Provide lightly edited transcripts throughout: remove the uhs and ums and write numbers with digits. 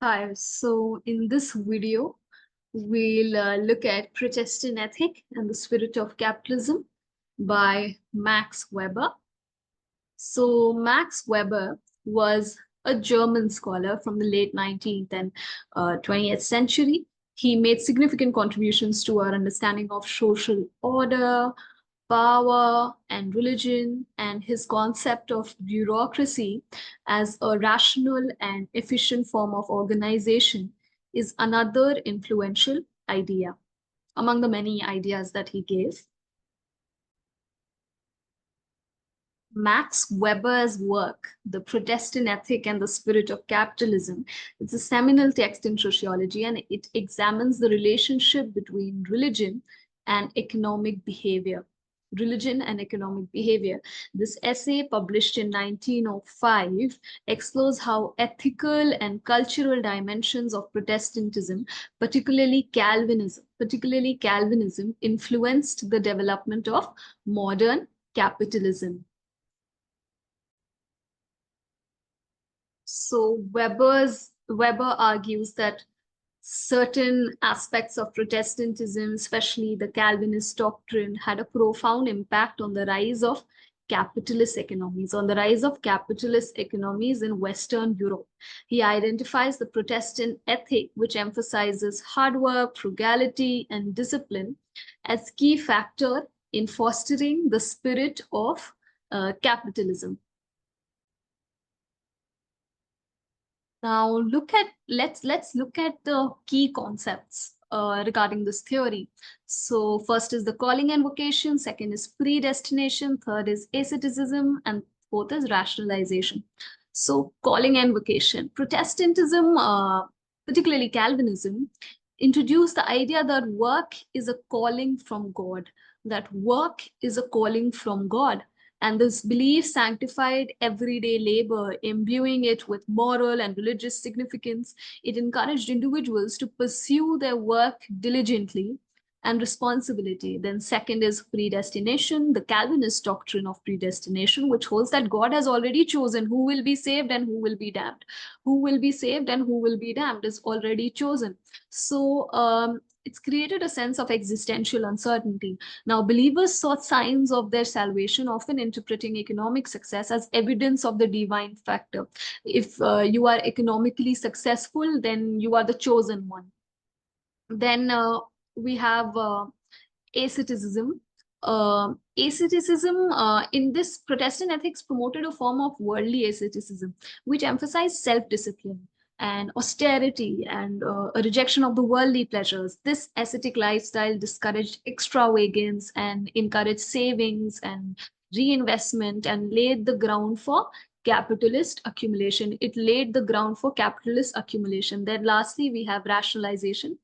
Hi, so in this video, we'll look at Protestant Ethic and the Spirit of Capitalism by Max Weber. So Max Weber was a German scholar from the late 19th and 20th century. He made significant contributions to our understanding of social order, power, and religion, and his concept of bureaucracy as a rational and efficient form of organization is another influential idea among the many ideas that he gave. Max Weber's work, The Protestant Ethic and the Spirit of Capitalism, it's a seminal text in sociology, and it examines the relationship between religion and economic behavior. Religion and economic behavior. This essay, published in 1905, explores how ethical and cultural dimensions of Protestantism, particularly Calvinism, influenced the development of modern capitalism. So Weber argues that certain aspects of Protestantism, especially the Calvinist doctrine, had a profound impact on the rise of capitalist economies, in Western Europe. He identifies the Protestant ethic, which emphasizes hard work, frugality, and discipline, as key factor in fostering the spirit of capitalism. Now let's look at the key concepts regarding this theory. So first is the calling and vocation, second is predestination, third is asceticism, and fourth is rationalization. So calling and vocation. Protestantism, particularly Calvinism, introduced the idea that work is a calling from God, and this belief sanctified everyday labor, imbuing it with moral and religious significance. It encouraged individuals to pursue their work diligently and responsibility. Then second is predestination, the Calvinist doctrine of predestination, which holds that God has already chosen who will be saved and who will be damned. Who will be saved and who will be damned is already chosen. So it's created a sense of existential uncertainty. Now, believers sought signs of their salvation, often interpreting economic success as evidence of the divine factor. If you are economically successful, then you are the chosen one. Then we have asceticism. Asceticism in this Protestant ethics promoted a form of worldly asceticism, which emphasized self-discipline and austerity and a rejection of the worldly pleasures. This ascetic lifestyle discouraged extravagance and encouraged savings and reinvestment and laid the ground for capitalist accumulation. Then lastly, we have rationalization.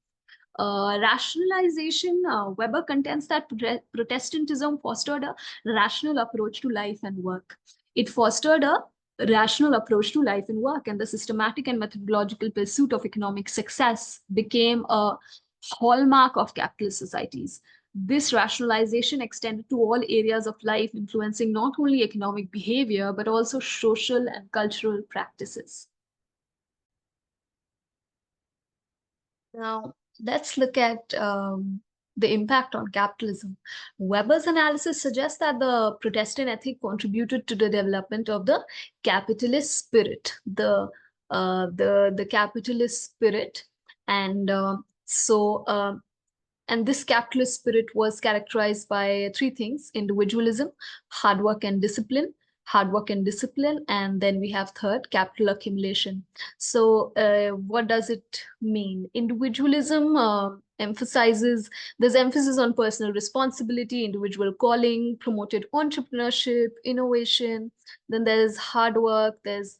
Weber contends that Protestantism fostered a rational approach to life and work. It fostered a rational approach to life and work, and the systematic and methodological pursuit of economic success became a hallmark of capitalist societies. This rationalization extended to all areas of life, influencing not only economic behavior, but also social and cultural practices. Now, let's look at the impact on capitalism. Weber's analysis suggests that the Protestant ethic contributed to the development of the capitalist spirit, the capitalist spirit, and and this capitalist spirit was characterized by three things: individualism, hard work and discipline, and then we have third, capital accumulation. So what does it mean? Individualism there's emphasis on personal responsibility, individual calling, promoted entrepreneurship, innovation. Then there's hard work, there's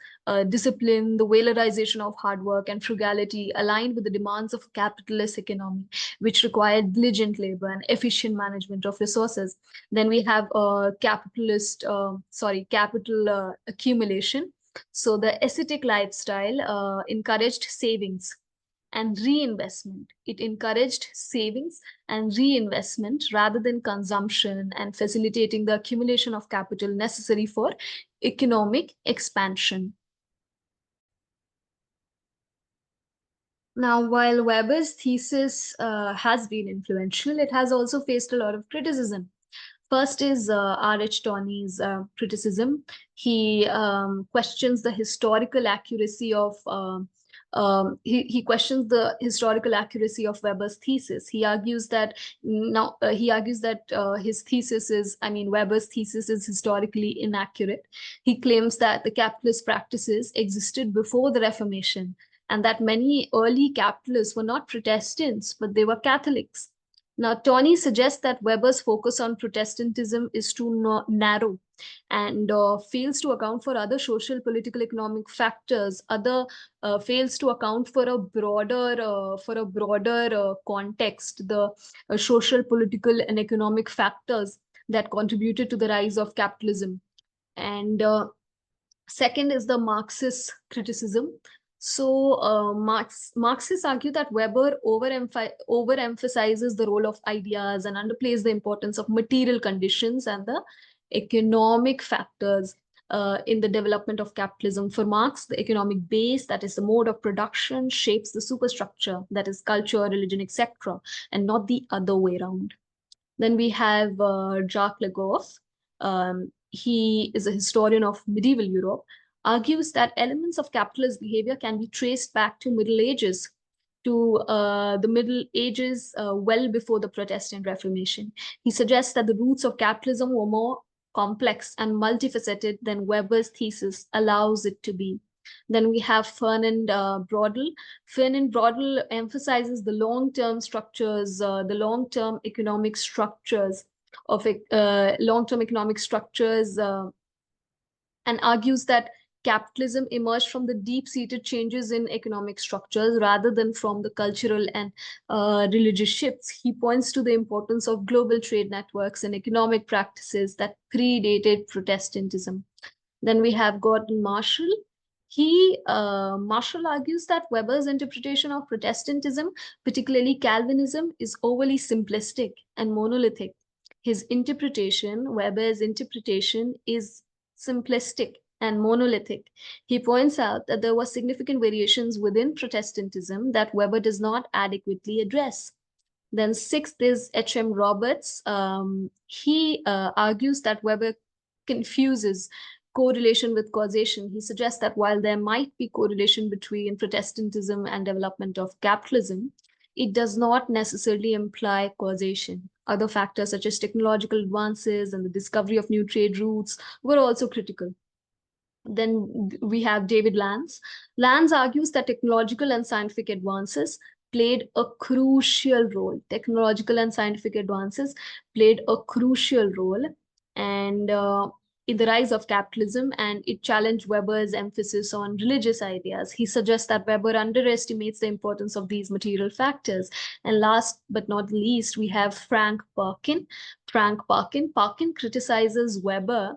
discipline, the valorization of hard work and frugality aligned with the demands of capitalist economy, which required diligent labor and efficient management of resources. Then we have capital accumulation. So the ascetic lifestyle encouraged savings and reinvestment. It encouraged savings and reinvestment rather than consumption, and facilitating the accumulation of capital necessary for economic expansion. Now, while Weber's thesis has been influential, it has also faced a lot of criticism. First is R.H. Tawney's criticism. He questions the historical accuracy of he questions the historical accuracy of Weber's thesis. He argues that his thesis is, I mean, Weber's thesis is historically inaccurate. He claims that the capitalist practices existed before the Reformation, and that many early capitalists were not Protestants, but they were Catholics. Now, Tony suggests that Weber's focus on Protestantism is too narrow and fails to account for other social, political, economic factors. Fails to account for a broader context, the social, political, and economic factors that contributed to the rise of capitalism. And second is the Marxist criticism. So Marxists argue that Weber overemphasizes the role of ideas and underplays the importance of material conditions and the economic factors in the development of capitalism. For Marx, the economic base, that is the mode of production, shapes the superstructure, that is culture, religion, etc., and not the other way around. Then we have Jacques Legoff. He is a historian of medieval Europe, argues that elements of capitalist behavior can be traced back to Middle Ages, well before the Protestant Reformation. He suggests that the roots of capitalism were more complex and multifaceted than Weber's thesis allows it to be. Then we have Fernand Braudel. Fernand Braudel emphasizes the long-term structures, the long-term economic structures of and argues that capitalism emerged from the deep-seated changes in economic structures rather than from the cultural and religious shifts. He points to the importance of global trade networks and economic practices that predated Protestantism. Then we have Gordon Marshall. Marshall argues that Weber's interpretation of Protestantism, particularly Calvinism, is overly simplistic and monolithic. Weber's interpretation, is simplistic and monolithic. He points out that there were significant variations within Protestantism that Weber does not adequately address. Then sixth is H.M. Roberts. He argues that Weber confuses correlation with causation. He suggests that while there might be correlation between Protestantism and development of capitalism, it does not necessarily imply causation. Other factors such as technological advances and the discovery of new trade routes were also critical. Then we have David Lanz. Lanz argues that technological and scientific advances played a crucial role. And in the rise of capitalism, and it challenged Weber's emphasis on religious ideas. He suggests that Weber underestimates the importance of these material factors. And last but not least, we have Frank Parkin. Parkin criticizes Weber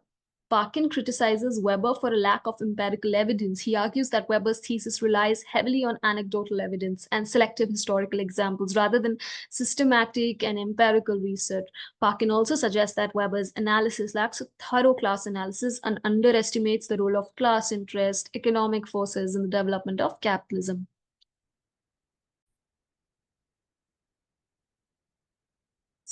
for a lack of empirical evidence. He argues that Weber's thesis relies heavily on anecdotal evidence and selective historical examples rather than systematic and empirical research. Parkin also suggests that Weber's analysis lacks a thorough class analysis and underestimates the role of class interest, economic forces in the development of capitalism.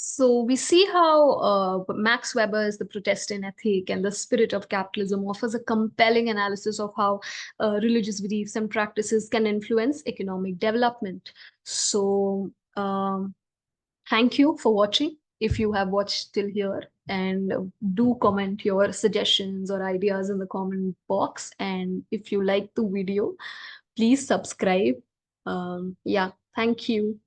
So we see how Max Weber's The Protestant Ethic and the Spirit of Capitalism offers a compelling analysis of how religious beliefs and practices can influence economic development. So thank you for watching, if you have watched till here, and do comment your suggestions or ideas in the comment box. And if you like the video, please subscribe. Yeah, thank you.